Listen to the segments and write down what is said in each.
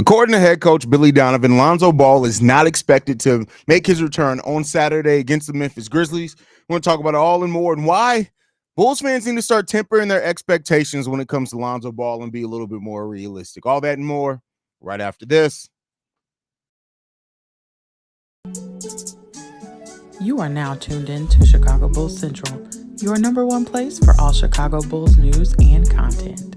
According to head coach Billy Donovan, Lonzo Ball is not expected to make his return on Saturday against the Memphis Grizzlies. We're going to talk about it all and more and why Bulls fans need to start tempering their expectations when it comes to Lonzo Ball and be a little bit more realistic. All that and more right after this. You are now tuned in to Chicago Bulls Central, your number one place for all Chicago Bulls news and content.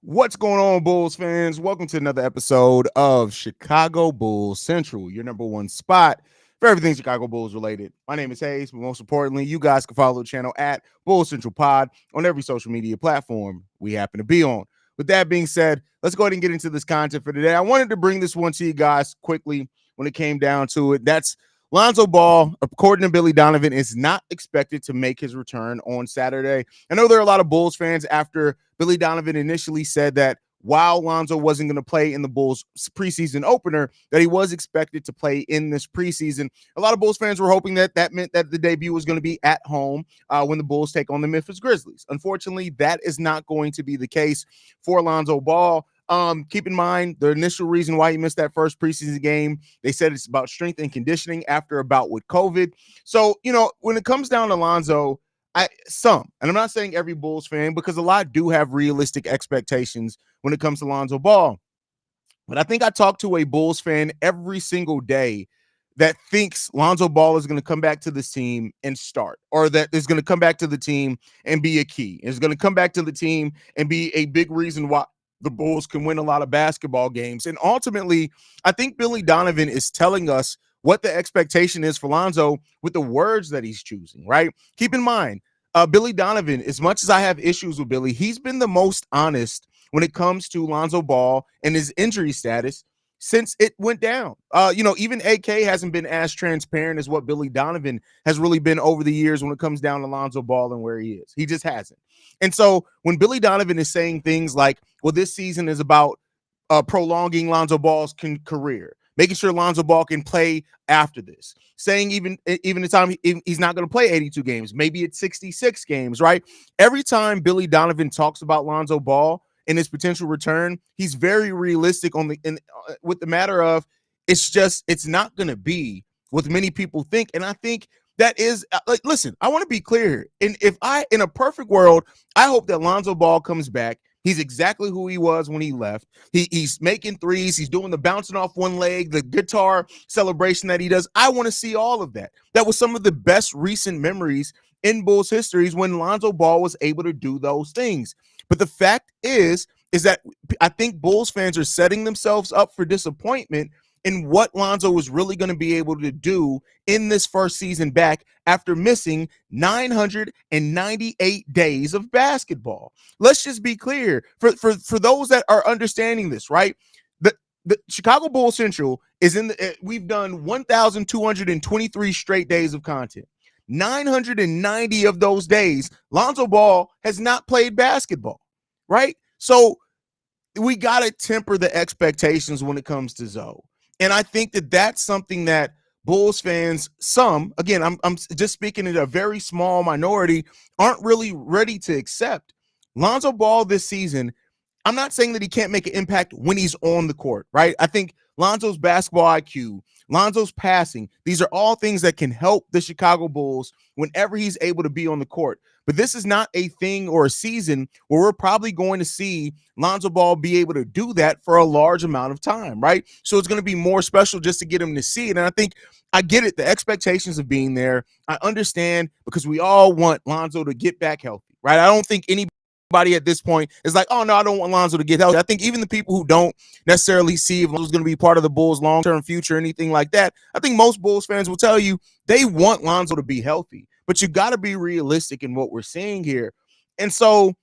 What's going on, Bulls fans? Welcome to another episode of Chicago Bulls Central, your number one spot for everything Chicago Bulls related. My name is Haize, but most importantly, you guys can follow the channel at Bulls Central Pod on every social media platform we happen to be on. With that being said, let's go ahead and get into this content for today. I wanted to bring this one to you guys quickly when it came down to it. That's Lonzo Ball, according to Billy Donovan, is not expected to make his return on Saturday. I know there are a lot of Bulls fans after Billy Donovan initially said that while Lonzo wasn't going to play in the Bulls preseason opener, that he was expected to play in this preseason. A lot of Bulls fans were hoping that that meant that the debut was going to be at home when the Bulls take on the Memphis Grizzlies. Unfortunately, that is not going to be the case for Lonzo Ball. Keep in mind the initial reason why he missed that first preseason game. They said it's about strength and conditioning after a bout with COVID. So, when it comes down to Lonzo, and I'm not saying every Bulls fan, because a lot do have realistic expectations when it comes to Lonzo Ball. But I think I talk to a Bulls fan every single day that thinks Lonzo Ball is going to come back to this team and start, or that is going to come back to the team and be a key. Is going to come back to the team and be a big reason why the Bulls can win a lot of basketball games. And ultimately, I think Billy Donovan is telling us what the expectation is for Lonzo with the words that he's choosing, right? Keep in mind, Billy Donovan, as much as I have issues with Billy, he's been the most honest when it comes to Lonzo Ball and his injury status since it went down. Even AK hasn't been as transparent as what Billy Donovan has really been over the years when it comes down to Lonzo Ball and where he is. He just hasn't. And so when Billy Donovan is saying things like, well, this season is about prolonging Lonzo Ball's career, making sure Lonzo Ball can play after this, saying even the time he's not going to play 82 games, maybe it's 66 games, right? Every time Billy Donovan talks about Lonzo Ball and his potential return, he's very realistic with the matter of it's not going to be what many people think. And I think that is listen, I want to be clear here. And in a perfect world, I hope that Lonzo Ball comes back. He's exactly who he was when he left. He's making threes. He's doing the bouncing off one leg, the guitar celebration that he does. I want to see all of that. That was some of the best recent memories in Bulls histories when Lonzo Ball was able to do those things. But the fact is that I think Bulls fans are setting themselves up for disappointment in what Lonzo was really going to be able to do in this first season back after missing 998 days of basketball. Let's just be clear for those that are understanding this, right? The Chicago Bulls Central is we've done 1,223 straight days of content. 990 of those days, Lonzo Ball has not played basketball, right? So we got to temper the expectations when it comes to Zoe. And I think that that's something that Bulls fans, again, I'm just speaking in a very small minority, aren't really ready to accept. Lonzo Ball this season, I'm not saying that he can't make an impact when he's on the court, right? I think Lonzo's basketball IQ, Lonzo's passing, these are all things that can help the Chicago Bulls whenever he's able to be on the court. But this is not a thing or a season where we're probably going to see Lonzo Ball be able to do that for a large amount of time, right? So it's going to be more special just to get him to see it. And I think I get it, the expectations of being there. I understand, because we all want Lonzo to get back healthy, right? I don't think anybody at this point is like, oh, no, I don't want Lonzo to get healthy. I think even the people who don't necessarily see if Lonzo's going to be part of the Bulls' long-term future or anything like that, I think most Bulls fans will tell you they want Lonzo to be healthy. But you got to be realistic in what we're seeing here. And so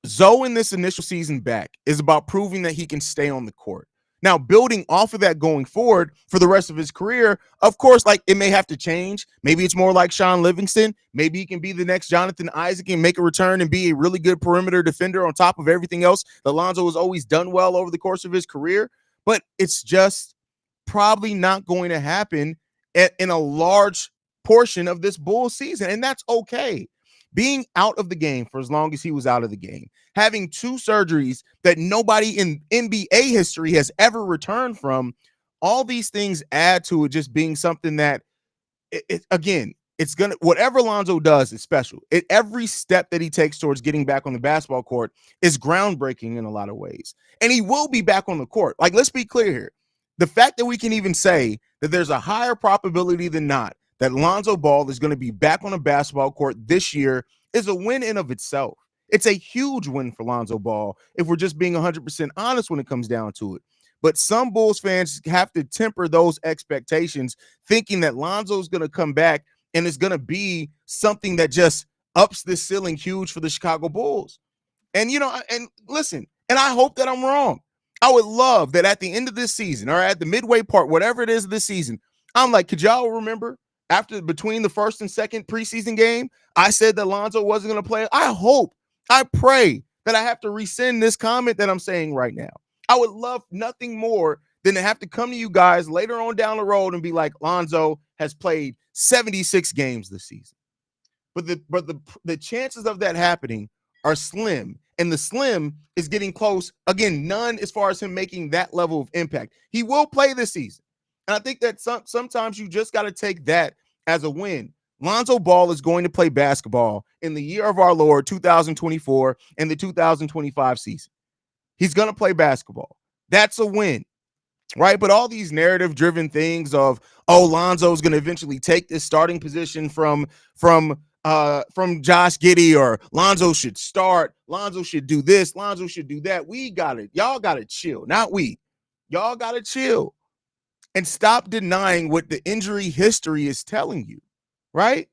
Zoe in this initial season back is about proving that he can stay on the court. Now, building off of that going forward for the rest of his career, of course, it may have to change. Maybe it's more like Sean Livingston. Maybe he can be the next Jonathan Isaac and make a return and be a really good perimeter defender on top of everything else that Lonzo has always done well over the course of his career. But it's just probably not going to happen in a large portion of this Bulls season, and that's okay. being out of the game for as long as he was out of the game, having 2 surgeries that nobody in NBA history has ever returned from, all these things add to it just being something that again, it's gonna whatever Lonzo does is special. Every step that he takes towards getting back on the basketball court is groundbreaking in a lot of ways, and he will be back on the court. Like, let's be clear here: the fact that we can even say that there's a higher probability than not that Lonzo Ball is going to be back on a basketball court this year is a win in of itself. It's a huge win for Lonzo Ball if we're just being 100% honest when it comes down to it. But some Bulls fans have to temper those expectations, thinking that Lonzo's going to come back and it's going to be something that just ups the ceiling huge for the Chicago Bulls. And, and listen, and I hope that I'm wrong. I would love that at the end of this season or at the midway part, whatever it is this season, I'm like, could y'all remember between the first and second preseason game, I said that Lonzo wasn't going to play? I pray that I have to rescind this comment that I'm saying right now. I would love nothing more than to have to come to you guys later on down the road and be like, Lonzo has played 76 games this season. But the chances of that happening are slim. And the slim is getting close. Again, none as far as him making that level of impact. He will play this season. And I think that sometimes you just got to take that as a win. Lonzo Ball is going to play basketball in the year of our Lord, 2024, and the 2025 season. He's going to play basketball. That's a win, right? But all these narrative-driven things of, Lonzo's going to eventually take this starting position from Josh Giddey, or Lonzo should start, Lonzo should do this, Lonzo should do that. Y'all got to chill, not we. Y'all got to chill and stop denying what the injury history is telling you, right?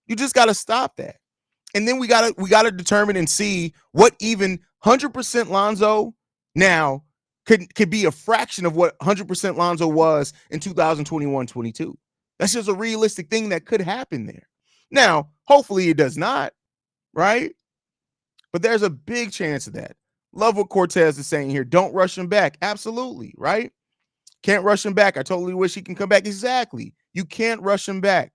You just got to stop that. And then we got to determine and see what even 100% Lonzo now could be a fraction of what 100% Lonzo was in 2021-22. That's just a realistic thing that could happen there. Now, hopefully it does not, right? But there's a big chance of that. Love what Cortez is saying here. Don't rush him back. Absolutely, right? Can't rush him back. I totally wish he can come back. Exactly. You can't rush him back.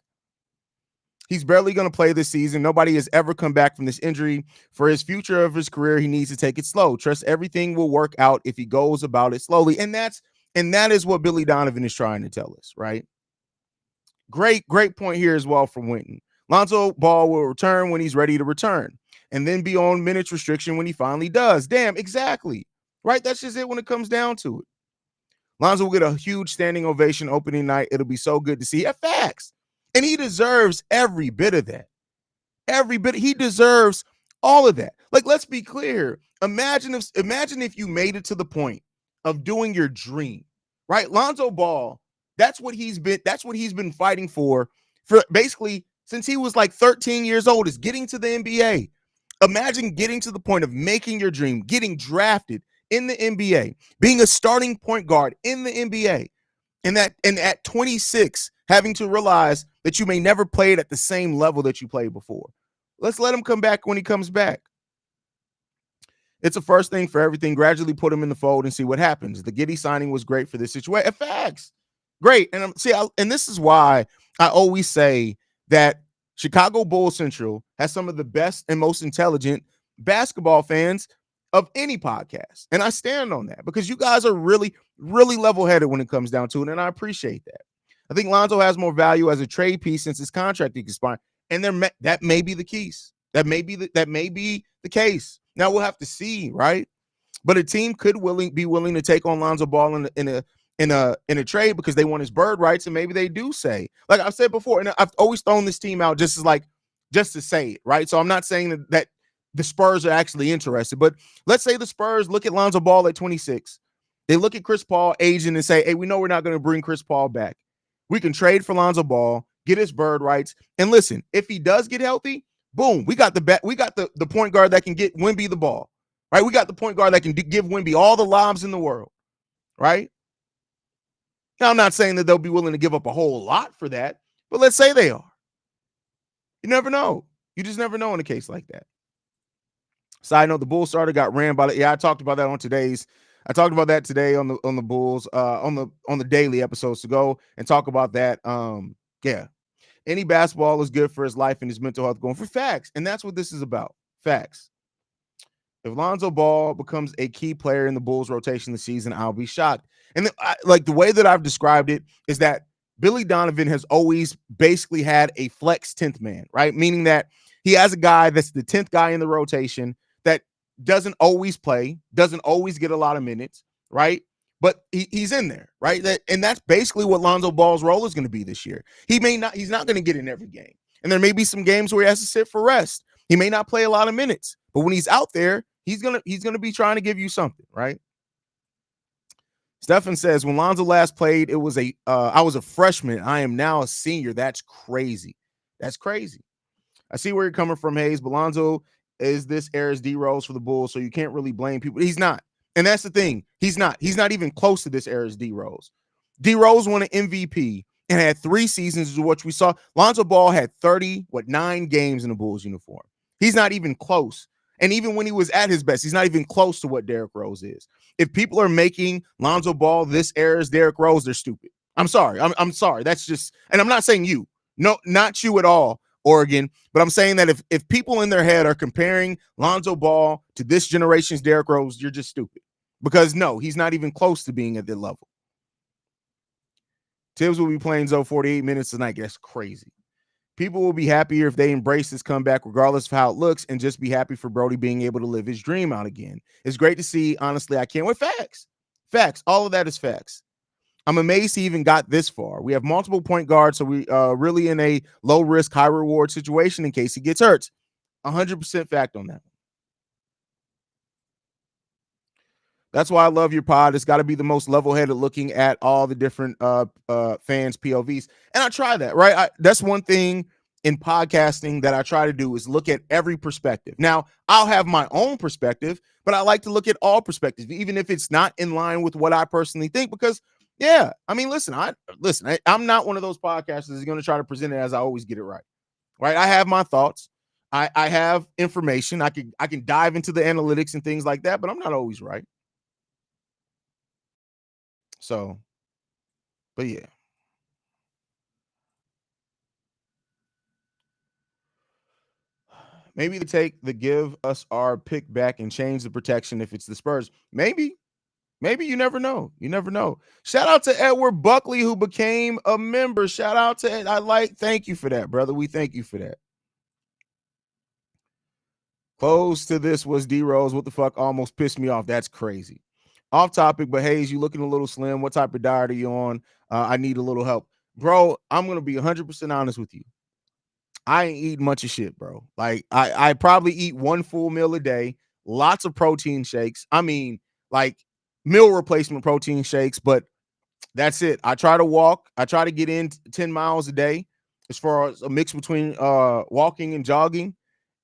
He's barely going to play this season. Nobody has ever come back from this injury. For his future of his career, he needs to take it slow. Trust everything will work out if he goes about it slowly. And that is what Billy Donovan is trying to tell us, right? Great point here as well from Winton. Lonzo Ball will return when he's ready to return and then be on minutes restriction when he finally does. Damn, exactly. Right? That's just it when it comes down to it. Lonzo will get a huge standing ovation opening night. It'll be so good to see. Facts. And he deserves every bit of that. Every bit. He deserves all of that. Like, let's be clear. Imagine if you made it to the point of doing your dream, right? Lonzo Ball, that's what he's been fighting for basically since he was like 13 years old, is getting to the NBA. Imagine getting to the point of making your dream, getting drafted in the NBA, being a starting point guard in the NBA. And at 26, having to realize that you may never play it at the same level that you played before. Let's let him come back when he comes back. It's a first thing for everything. Gradually put him in the fold and see what happens. The Giddey signing was great for this situation. Facts. Great. And and this is why I always say that Chicago Bulls Central has some of the best and most intelligent basketball fans of any podcast. And I stand on that because you guys are really, really level-headed when it comes down to it, and I appreciate that. I think Lonzo has more value as a trade piece since his contract expired, and that may be the case. That may be the case. Now we'll have to see, right? But a team could be willing to take on Lonzo Ball in a trade because they want his bird rights, and maybe they do say, like I've said before, and I've always thrown this team out just to say it, right? So I'm not saying that the Spurs are actually interested, but let's say the Spurs look at Lonzo Ball at 26. They look at Chris Paul aging and say, hey, we know we're not going to bring Chris Paul back. We can trade for Lonzo Ball, get his bird rights. And listen, if he does get healthy, boom, we got the point guard that can get Wemby the ball, right? We got the point guard that can give Wemby all the lobs in the world, right? Now, I'm not saying that they'll be willing to give up a whole lot for that, but let's say they are. You never know. You just never know in a case like that. Side note, the Bulls starter got ran by I talked about that today on the Bulls on the daily episodes to go and talk about that. Any basketball is good for his life and his mental health going for facts. And that's what this is about. Facts. If Lonzo Ball becomes a key player in the Bulls rotation this season, I'll be shocked. And like the way that I've described it is that Billy Donovan has always basically had a flex 10th man, right? Meaning that he has a guy that's the 10th guy in the rotation that doesn't always play, doesn't always get a lot of minutes, right? But he's in there, right? And that's basically what Lonzo Ball's role is going to be this year. He's not going to get in every game. And there may be some games where he has to sit for rest. He may not play a lot of minutes, but when he's out there, he's gonna be trying to give you something, right? Stefan says, when Lonzo last played, I was a freshman. I am now a senior. That's crazy. That's crazy. I see where you're coming from, Haize, but Lonzo is this era's D Rose for the Bulls, so you can't really blame people. He's not. And that's the thing. He's not even close to this era's D Rose. D Rose won an MVP and had 3 seasons, is what we saw. Lonzo Ball had 9 games in the Bulls uniform. He's not even close. And even when he was at his best, he's not even close to what Derrick Rose is. If people are making Lonzo Ball this era's Derrick Rose, they're stupid. I'm sorry. I'm sorry. That's just, and I'm not saying you. No, not you at all, Oregon. But I'm saying that if people in their head are comparing Lonzo Ball to this generation's Derrick Rose, you're just stupid. Because no, he's not even close to being at their level. Tibbs will be playing 48 minutes tonight. That's crazy. People will be happier if they embrace this comeback, regardless of how it looks, and just be happy for Brody being able to live his dream out again. It's great to see. Honestly, I can't wait. Facts. All of that is facts. I'm amazed he even got this far. We have multiple point guards, so we really in a low risk, high reward situation in case he gets hurt. 100% fact on that. That's why I love your pod. It's got to be the most level-headed, looking at all the different fans' POVs. And I try that, right? That's one thing in podcasting that I try to do is look at every perspective. Now, I'll have my own perspective, but I like to look at all perspectives, even if it's not in line with what I personally think, because, yeah, I mean, listen, I'm not one of those podcasters who's going to try to present it as I always get it right? I have my thoughts. I have information. I can dive into the analytics and things like that, but I'm not always right. So, but yeah. Maybe they take the give us our pick back and change the protection if it's the Spurs. Maybe you never know. You never know. Shout out to Edward Buckley, who became a member. Shout out to Ed. Thank you for that, brother. We thank you for that. Close to this was D Rose. What the fuck almost pissed me off. That's crazy. Off topic, but Haize, you looking a little slim. What type of diet are you on? I need a little help. Bro, I'm going to be 100% honest with you. I ain't eating much of shit, bro. Like, I probably eat 1 full meal a day, lots of protein shakes. I mean, like meal replacement protein shakes, but that's it. I try to walk. I try to get in 10 miles a day as far as a mix between walking and jogging.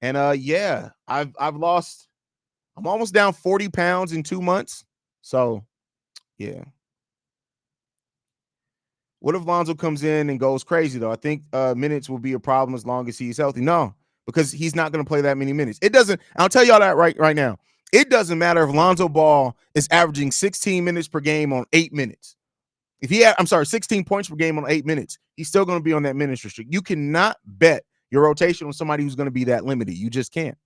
And yeah, I'm almost down 40 pounds in 2 months. So, yeah. What if Lonzo comes in and goes crazy, though? I think minutes will be a problem as long as he's healthy. No, because he's not going to play that many minutes. It doesn't. I'll tell y'all that right now. It doesn't matter if Lonzo Ball is averaging 16 minutes per game on 8 minutes. If he had, 16 points per game on 8 minutes, he's still going to be on that minutes restrict. You cannot bet your rotation on somebody who's going to be that limited. You just can't.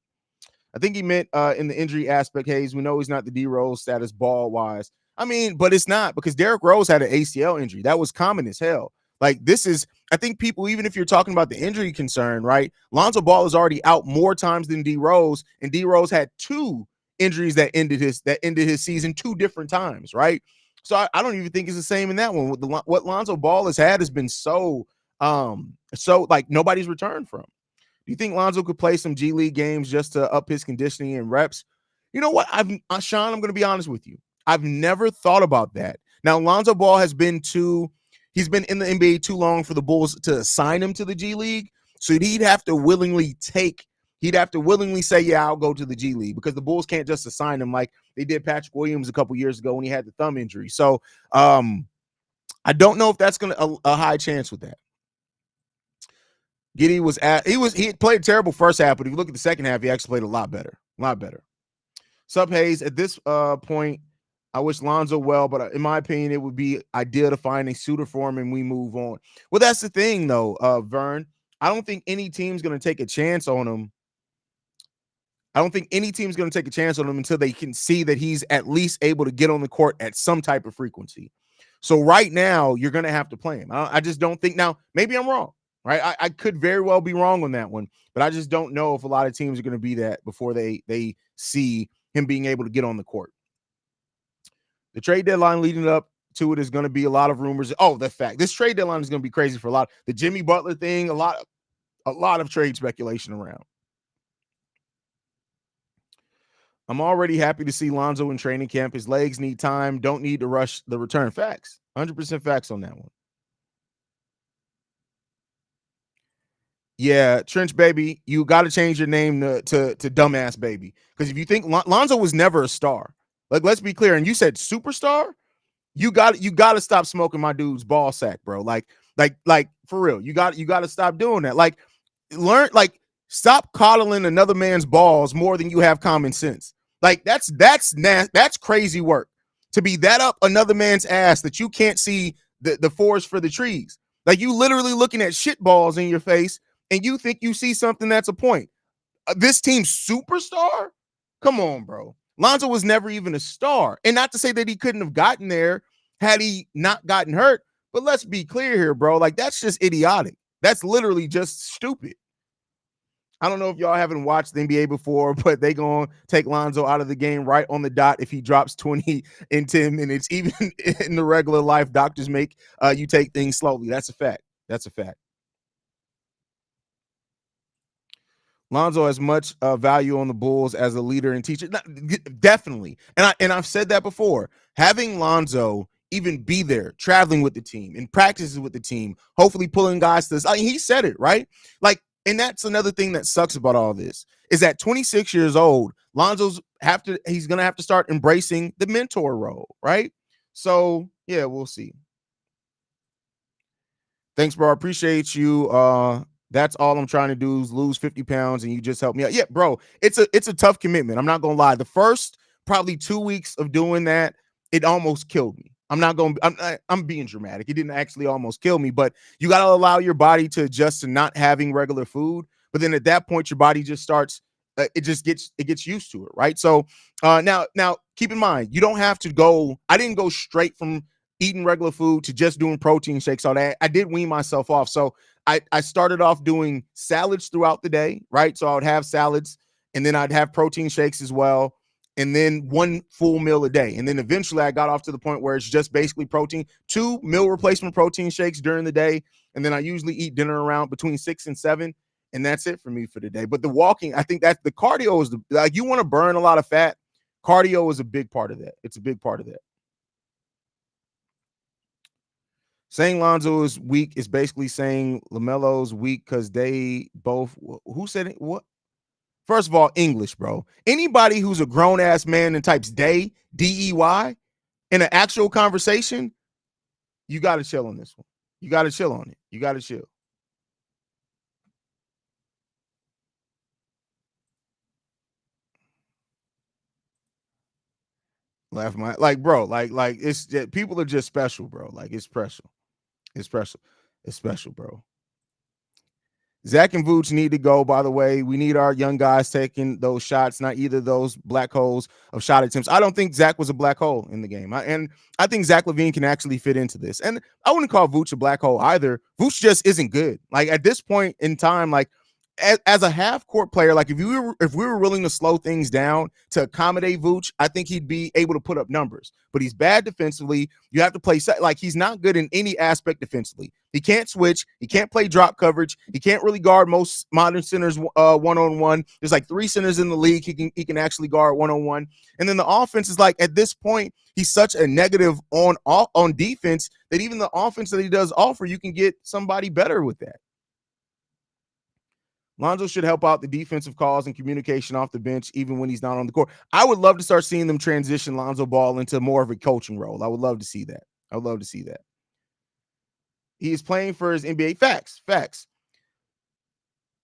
I think he meant in the injury aspect, Haize. We know he's not the D Rose status ball-wise. I mean, but it's not, because Derrick Rose had an ACL injury. That was common as hell. Like, this is, I think people, even if you're talking about the injury concern, right? Lonzo Ball is already out more times than D Rose, and D Rose had 2 injuries that ended his season 2 different times, right? So I don't even think it's the same in that one. What Lonzo Ball has had has been so like nobody's returned from. Do you think Lonzo could play some G League games just to up his conditioning and reps? You know what? Sean, I'm going to be honest with you. I've never thought about that. Now, Lonzo Ball he's been in the NBA too long for the Bulls to assign him to the G League. So he'd have to willingly say, yeah, I'll go to the G League, because the Bulls can't just assign him like they did Patrick Williams a couple years ago when he had the thumb injury. So I don't know if that's going to a high chance with that. Giddey he played a terrible first half, but if you look at the second half, he actually played a lot better. Sup, Haize. At this point, I wish Lonzo well, but in my opinion, it would be ideal to find a suitor for him and we move on. Well, that's the thing, though, Vern. I don't think any team's going to take a chance on him. I don't think any team's going to take a chance on him until they can see that he's at least able to get on the court at some type of frequency. So right now, you're going to have to play him. I just don't think. Now, maybe I'm wrong, right? I could very well be wrong on that one, but I just don't know if a lot of teams are going to be that before they see him being able to get on the court. The trade deadline leading up to it is going to be a lot of rumors. Oh, the fact this trade deadline is going to be crazy for a lot. The Jimmy Butler thing, a lot of trade speculation around. I'm already happy to see Lonzo in training camp. His legs need time. Don't need to rush the return. Facts. 100% facts on that one. Yeah, Trench Baby, you got to change your name to Dumbass Baby. Because if you think Lonzo was never a star, like, let's be clear. And you said superstar, you got to stop smoking my dude's ball sack, bro. Like for real. You got to stop doing that. Like, stop coddling another man's balls more than you have common sense. Like, that's crazy work to be that up another man's ass that you can't see the forest for the trees. Like, you literally looking at shit balls in your face and you think you see something that's a point. This team's superstar? Come on, bro. Lonzo was never even a star. And not to say that he couldn't have gotten there had he not gotten hurt, but let's be clear here, bro. Like, that's just idiotic. That's literally just stupid. I don't know if y'all haven't watched the NBA before, but they going to take Lonzo out of the game right on the dot if he drops 20 in 10 minutes. Even in the regular life, doctors make you take things slowly. That's a fact. That's a fact. Lonzo has much value on the Bulls as a leader and teacher. Definitely. And I've said that before. Having Lonzo even be there, traveling with the team, in practices with the team, hopefully pulling guys to this. I mean, he said it, right? Like, and that's another thing that sucks about all this is at 26 years old, he's going to have to start embracing the mentor role, right? So, yeah, we'll see. Thanks, bro. I appreciate you. That's all I'm trying to do is lose 50 pounds and you just help me out. Yeah, bro, it's a tough commitment. I'm not going to lie. The first probably 2 weeks of doing that, it almost killed me. I'm being dramatic. It didn't actually almost kill me, but you got to allow your body to adjust to not having regular food. But then at that point, your body just starts, it gets used to it. Right. So now keep in mind, you don't have to go. I didn't go straight from eating regular food to just doing protein shakes all day. I did wean myself off. So I started off doing salads throughout the day. Right. So I would have salads and then I'd have protein shakes as well. And then one full meal a day. And then eventually I got off to the point where it's just basically protein, 2 meal replacement protein shakes during the day. And then I usually eat dinner around between 6 and 7. And that's it for me for the day. But the walking, I think that the cardio is like, you want to burn a lot of fat. Cardio is a big part of that. It's a big part of that. Saying Lonzo is weak is basically saying LaMelo's weak because they both, who said it? What? First of all, English, bro. Anybody who's a grown-ass man and types day, D-E-Y, in an actual conversation, you got to chill on this one. You got to chill on it. You got to chill. Laugh my like, bro. Like it's just, people are just special, bro. Like it's special. It's special. It's special, bro. Zach and Vooch need to go, by the way. We need our young guys taking those shots, not either of those black holes of shot attempts. I don't think Zach was a black hole in the game. And I think Zach LaVine can actually fit into this. And I wouldn't call Vooch a black hole either. Vooch just isn't good. Like at this point in time, like as a half-court player, like if we were willing to slow things down to accommodate Vooch, I think he'd be able to put up numbers. But he's bad defensively. You have to play like he's not good in any aspect defensively. He can't switch. He can't play drop coverage. He can't really guard most modern centers one-on-one. There's like 3 centers in the league he can actually guard one-on-one. And then the offense is like at this point, he's such a negative on defense that even the offense that he does offer, you can get somebody better with that. Lonzo should help out the defensive calls and communication off the bench, even when he's not on the court. I would love to start seeing them transition Lonzo Ball into more of a coaching role. I would love to see that. I would love to see that. He is playing for his NBA. Facts.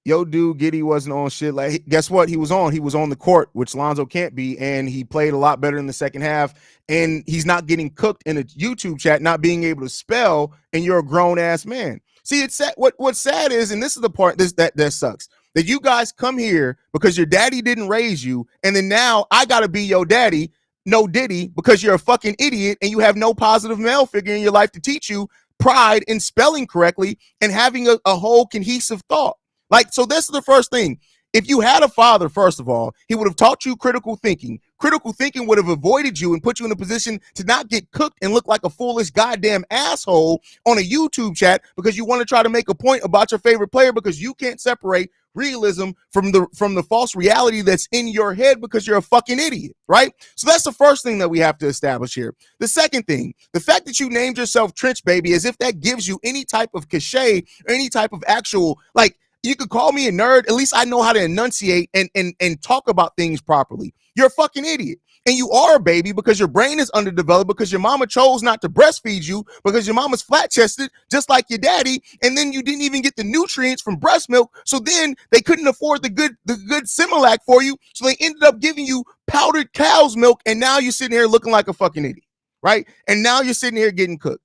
yo, dude, Giddy wasn't on shit. Like, guess what? He was on the court, which Lonzo can't be, and he played a lot better in the second half. And he's not getting cooked in a YouTube chat, not being able to spell, and you're a grown ass man. See, it's sad. What's sad is, and this is the part that sucks, that you guys come here because your daddy didn't raise you, and then now I gotta be your daddy, no Diddy, because you're a fucking idiot and you have no positive male figure in your life to teach you pride in spelling correctly and having a whole cohesive thought. Like, so this is the first thing. If you had a father, first of all, he would have taught you critical thinking. Critical thinking would have avoided you and put you in a position to not get cooked and look like a foolish goddamn asshole on a YouTube chat because you want to try to make a point about your favorite player because you can't separate realism from the false reality that's in your head because you're a fucking idiot, right? So that's the first thing that we have to establish here. The second thing, the fact that you named yourself Trench Baby, as if that gives you any type of cachet or any type of actual, like, you could call me a nerd. At least I know how to enunciate and talk about things properly. You're a fucking idiot. And you are a baby because your brain is underdeveloped because your mama chose not to breastfeed you because your mama's flat-chested just like your daddy, and then you didn't even get the nutrients from breast milk, so then they couldn't afford the good Similac for you, so they ended up giving you powdered cow's milk, and now you're sitting here looking like a fucking idiot, right? And now you're sitting here getting cooked.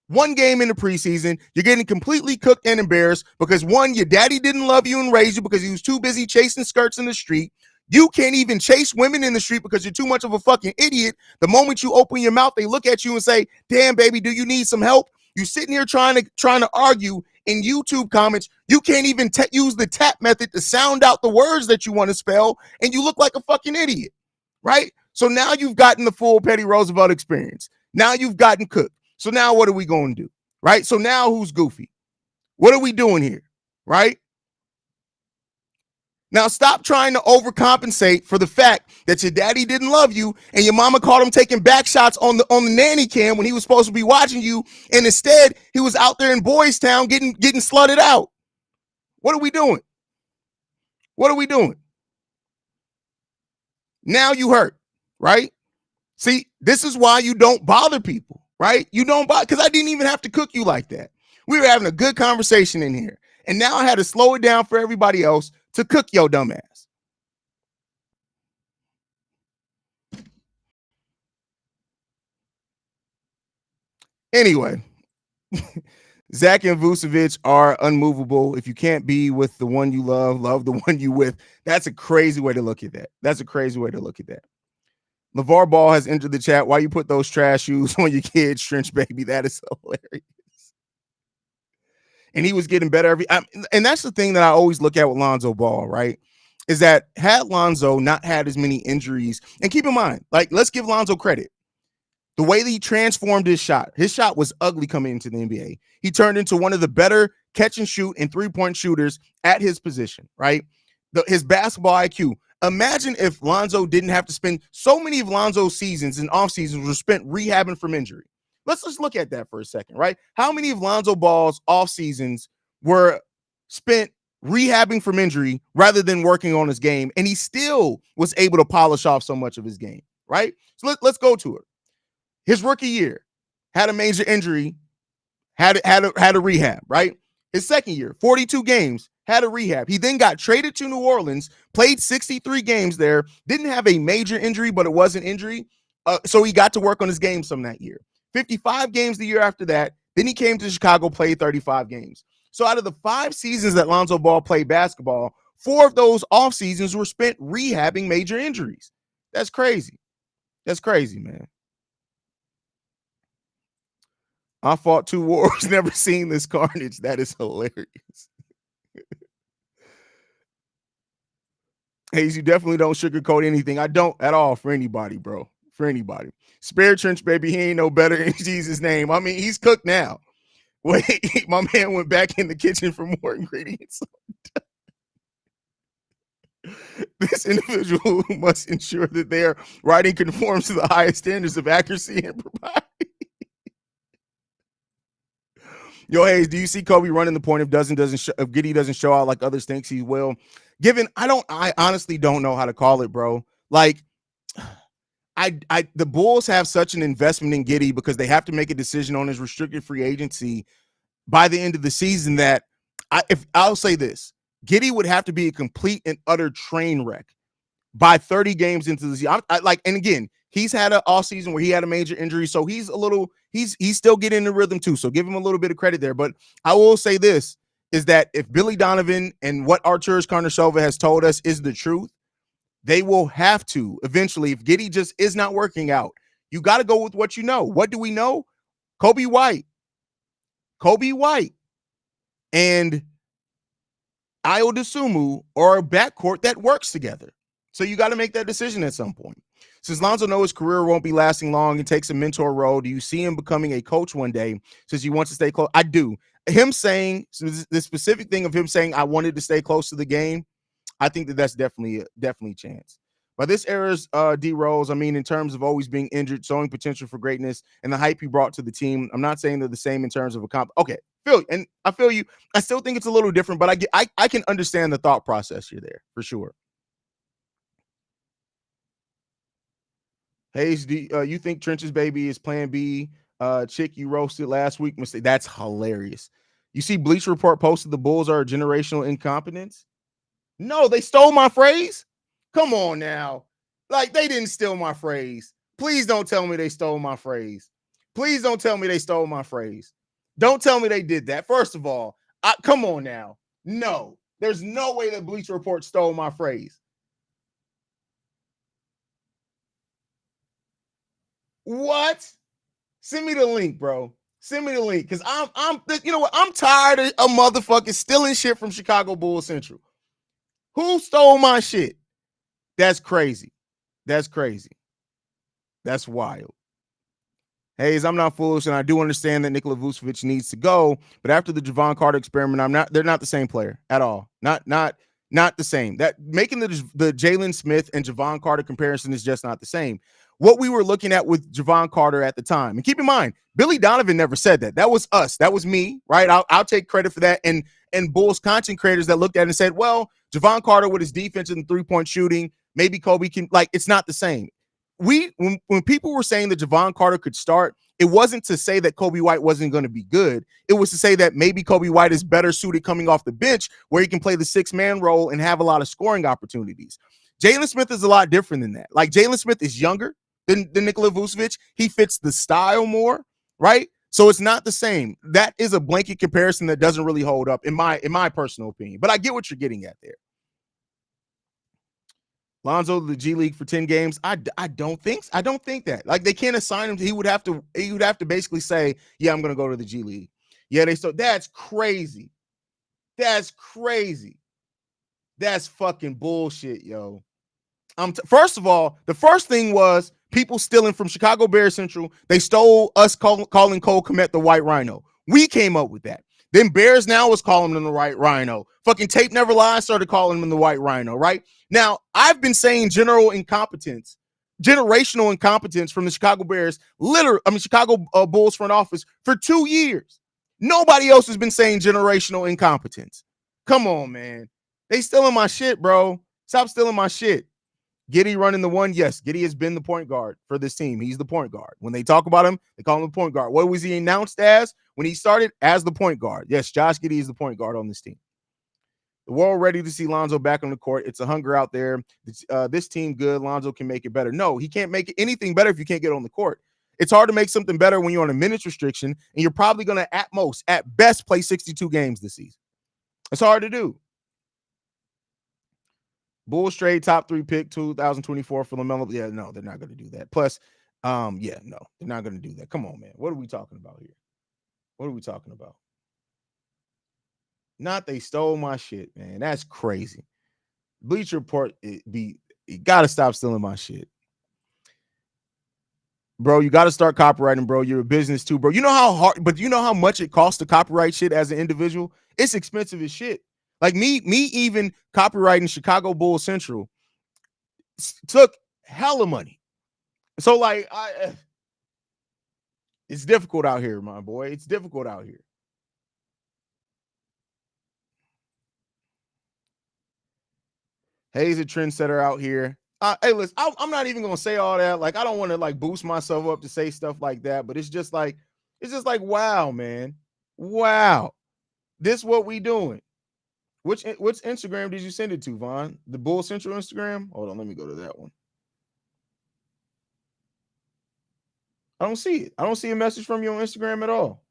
One game in the preseason, you're getting completely cooked and embarrassed because, one, your daddy didn't love you and raise you because he was too busy chasing skirts in the street. You can't even chase women in the street because you're too much of a fucking idiot. The moment you open your mouth, they look at you and say, damn, baby, do you need some help? You sitting here trying to argue in YouTube comments. You can't even use the tap method to sound out the words that you want to spell, and you look like a fucking idiot, right? So now you've gotten the full Petty Roosevelt experience. Now you've gotten cooked. So now what are we going to do, right? So now who's goofy? What are we doing here, right? Now stop trying to overcompensate for the fact that your daddy didn't love you and your mama caught him taking back shots on the nanny cam when he was supposed to be watching you, and instead he was out there in Boys Town getting slutted out. What are we doing? What are we doing? Now you hurt, right? See, this is why you don't bother people, right? You don't bother, because I didn't even have to cook you like that. We were having a good conversation in here, and now I had to slow it down for everybody else to cook your dumb ass. Anyway, Zach and Vucevic are unmovable. If you can't be with the one you love the one you with. That's a crazy way to look at that. That's a crazy way to look at that. LeVar Ball has entered the chat. Why you put those trash shoes on your kids, Trench Baby? That is hilarious. And he was getting better and that's the thing that I always look at with Lonzo Ball, right? Is that had Lonzo not had as many injuries, and keep in mind, like, let's give Lonzo credit. The way that he transformed his shot was ugly coming into the NBA. He turned into one of the better catch and shoot and three-point shooters at his position, right? His basketball IQ. Imagine if Lonzo didn't have to spend so many of Lonzo's seasons and off seasons were spent rehabbing from injury. Let's just look at that for a second, right? How many of Lonzo Ball's off seasons were spent rehabbing from injury rather than working on his game, and he still was able to polish off so much of his game, right? So let's go to it. His rookie year, had a major injury, had a rehab, right? His second year, 42 games, had a rehab. He then got traded to New Orleans, played 63 games there, didn't have a major injury, but it was an injury. So he got to work on his game some that year. 55 games the year after that. Then he came to Chicago, played 35 games. So out of the 5 seasons that Lonzo Ball played basketball, 4 of those off seasons were spent rehabbing major injuries. That's crazy. That's crazy, man. I fought 2 wars, never seen this carnage. That is hilarious. Haize, you definitely don't sugarcoat anything. I don't at all for anybody, bro. For anybody. Spare Trench Baby, he ain't no better in Jesus' name. I mean, he's cooked now. Wait, my man went back in the kitchen for more ingredients. This individual must ensure that their writing conforms to the highest standards of accuracy and propriety. Yo, Haize, do you see Kobe running the point if Giddy doesn't show out like others thinks he will? I honestly don't know how to call it, bro. Like, the Bulls have such an investment in Giddy because they have to make a decision on his restricted free agency by the end of the season that I'll say this. Giddey would have to be a complete and utter train wreck by 30 games into the season. And again, he's had an off season where he had a major injury, so he's still getting the rhythm too. So give him a little bit of credit there. But I will say this is that if Billy Donovan and what Arturas Karnisovas has told us is the truth, they will have to eventually, if Giddey just is not working out, you got to go with what you know. What do we know? Kobe White, and Ayo Dosunmu are a backcourt that works together. So you got to make that decision at some point. Since Lonzo knows his career won't be lasting long and takes a mentor role, do you see him becoming a coach one day since he wants to stay close? I do. Him saying the specific thing of him saying I wanted to stay close to the game, I think that's definitely a chance. By this era's D Rose, I mean in terms of always being injured, showing potential for greatness, and the hype he brought to the team. I'm not saying they're the same in terms of a comp. Okay, I feel you. I still think it's a little different, but I can understand the thought process here there for sure. Haize, you think Trench's baby is Plan B? Chick you roasted last week. Mistake. That's hilarious. You see, Bleacher Report posted the Bulls are a generational incompetence. No, they stole my phrase. Come on now. Like, they didn't steal my phrase. Please don't tell me they stole my phrase. Please don't tell me they stole my phrase. Don't tell me they did that. First of all, come on now. No, there's no way that Bleacher Report stole my phrase. What? Send me the link, bro. Send me the link. Because you know what? I'm tired of a motherfucker stealing shit from Chicago Bulls Central. Who stole my shit? That's crazy. That's crazy. That's wild. Haize, I'm not foolish, and I do understand that Nikola Vucevic needs to go. But after the Javon Carter experiment, they're not the same player at all. Not the same. That making the Jalen Smith and Javon Carter comparison is just not the same. What we were looking at with Javon Carter at the time, and keep in mind, Billy Donovan never said that. That was us. That was me, right? I'll take credit for that. And Bulls content creators that looked at it and said, well, Javon Carter with his defense and three-point shooting, maybe Kobe can, like, it's not the same. When people were saying that Javon Carter could start, it wasn't to say that Kobe White wasn't going to be good. It was to say that maybe Kobe White is better suited coming off the bench where he can play the six-man role and have a lot of scoring opportunities. Jalen Smith is a lot different than that. Like, Jalen Smith is younger than Nikola Vucevic. He fits the style more, right? So it's not the same. That is a blanket comparison that doesn't really hold up in my personal opinion. But I get what you're getting at there. Lonzo to the G League for 10 games. I don't think that. Like, they can't assign him. He would have to basically say, yeah, I'm going to go to the G League. Yeah, that's crazy. That's crazy. That's fucking bullshit, yo. First of all, the first thing was people stealing from Chicago Bears Central. They stole us calling Cole Kmet the White Rhino. We came up with that. Then Bears now was calling him the White Rhino. Fucking Tape Never Lies started calling him the White Rhino, right? Now, I've been saying generational incompetence from the Chicago Bears, Chicago Bulls front office for 2 years. Nobody else has been saying generational incompetence. Come on, man. They stealing my shit, bro. Stop stealing my shit. Giddey running the one. Yes, Giddey has been the point guard for this team. He's the point guard. When they talk about him, they call him the point guard. What was he announced as when he started? As the point guard. Yes, Josh Giddey is the point guard on this team. The world ready to see Lonzo back on the court. It's a hunger out there. This team good. Lonzo can make it better. No, he can't make anything better if you can't get on the court. It's hard to make something better when you're on a minutes restriction, and you're probably going to, at best, play 62 games this season. It's hard to do. Bulls trade top 3 pick 2024 for LaMelo. Yeah, no, they're not going to do that. Plus, no, they're not going to do that. Come on, man. What are we talking about here? What are we talking about? Not they stole my shit, man. That's crazy. Bleacher Report, you got to stop stealing my shit. Bro, you got to start copywriting, bro. You're a business too, bro. You know how hard, but you know how much it costs to copyright shit as an individual? It's expensive as shit. Like me even copywriting Chicago Bulls Central took hella money. So like it's difficult out here, my boy. It's difficult out here. Haize a trendsetter out here. Hey, listen, I'm not even gonna say all that. Like, I don't want to like boost myself up to say stuff like that, but it's just like, wow, man. Wow. This what we doing. Which Instagram did you send it to, Vaughn? The Bull Central Instagram? Hold on, let me go to that one. I don't see it. I don't see a message from you on Instagram at all.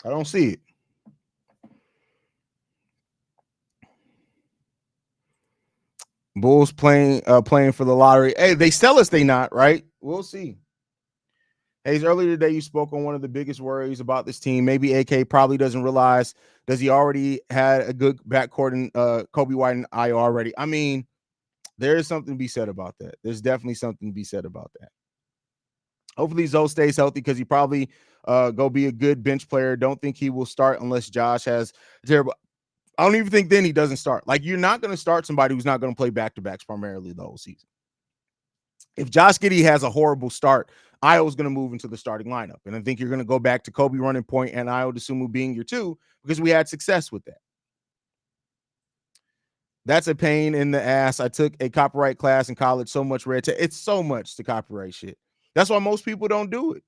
I don't see it. Bulls playing for the lottery. Hey, they tell us they not, right? We'll see. Haize, earlier today you spoke on one of the biggest worries about this team. Maybe AK probably doesn't realize. Does he already had a good backcourt in Kobe White and I already? I mean, there is something to be said about that. There's definitely something to be said about that. Hopefully Zoe stays healthy because he probably go be a good bench player. Don't think he will start unless Josh has terrible. I don't even think then he doesn't start. Like, you're not going to start somebody who's not going to play back-to-backs primarily the whole season. If Josh Giddey has a horrible start, Io's going to move into the starting lineup. And I think you're going to go back to Kobe running point and Io DeSumo being your two because we had success with that. That's a pain in the ass. I took a copyright class in college, so much red tape. It's so much to copyright shit. That's why most people don't do it.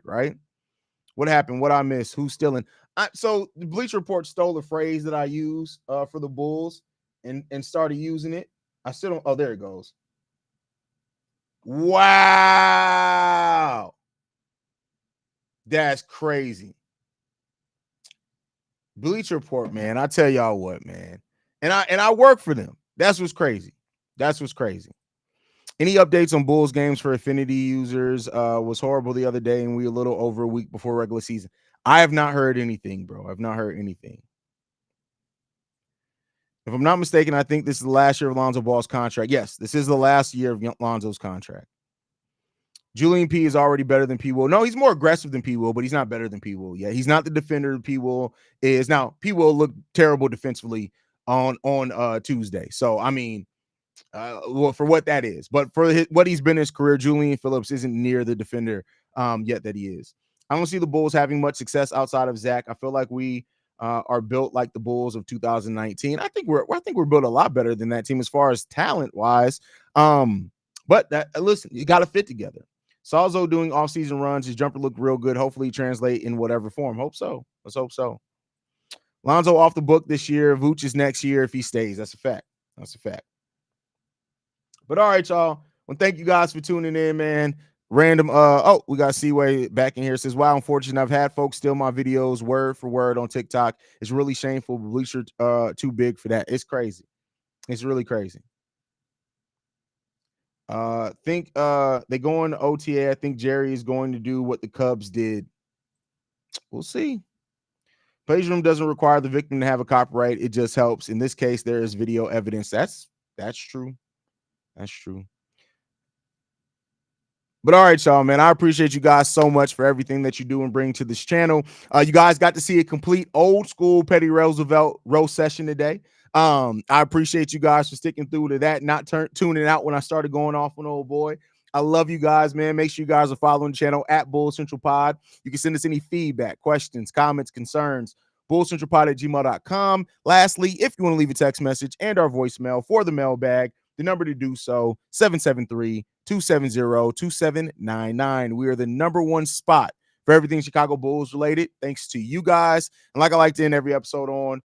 Right? What happened? What I missed? Who's stealing? So the Bleacher Report stole a phrase that I use for the Bulls and started using it. I still don't. Oh, there it goes. Wow. That's crazy. Bleacher Report, man. I tell y'all what, man. And I work for them. That's what's crazy. Any updates on Bulls games for Affinity users? Was horrible the other day, and we a little over a week before regular season. I have not heard anything, bro. I've not heard anything. If I'm not mistaken, I think this is the last year of Lonzo Ball's contract. Yes, this is the last year of Lonzo's contract. Julian P is already better than P. Will. No, he's more aggressive than P. Will, but he's not better than P. Will. Yeah, he's not the defender P. Will is. Now, P. Will looked terrible defensively on Tuesday. So, I mean, well, for what that is, but for what he's been in his career, Julian Phillips isn't near the defender yet that he is. I don't see the Bulls having much success outside of Zach. I feel like we are built like the Bulls of 2019. I think we're built a lot better than that team as far as talent wise. But listen, you got to fit together. Salzo doing offseason runs. His jumper looked real good. Hopefully, translate in whatever form. Hope so. Let's hope so. Lonzo off the book this year. Vooch is next year if he stays. That's a fact. But all right, y'all. Well, thank you guys for tuning in, man. Random. We got Seaway back in here. Says, wow, unfortunate. I've had folks steal my videos word for word on TikTok. It's really shameful. Bleacher too big for that. It's crazy. It's really crazy. Think they go into OTA. I think Jerry is going to do what the Cubs did. We'll see. Plagiarism doesn't require the victim to have a copyright. It just helps. In this case, there is video evidence. That's true. That's true. But all right, y'all, man, I appreciate you guys so much for everything that you do and bring to this channel. You guys got to see a complete old school Petty Roosevelt roast session today. I appreciate you guys for sticking through to that, not tuning out when I started going off on old boy. I love you guys, man. Make sure you guys are following the channel at Bull Central Pod. You can send us any feedback, questions, comments, concerns, bullcentralpod@gmail.com. Lastly, if you want to leave a text message and our voicemail for the mailbag, the number to do so, 773-270-2799. We are the number one spot for everything Chicago Bulls related, thanks to you guys. And like I like to end every episode on,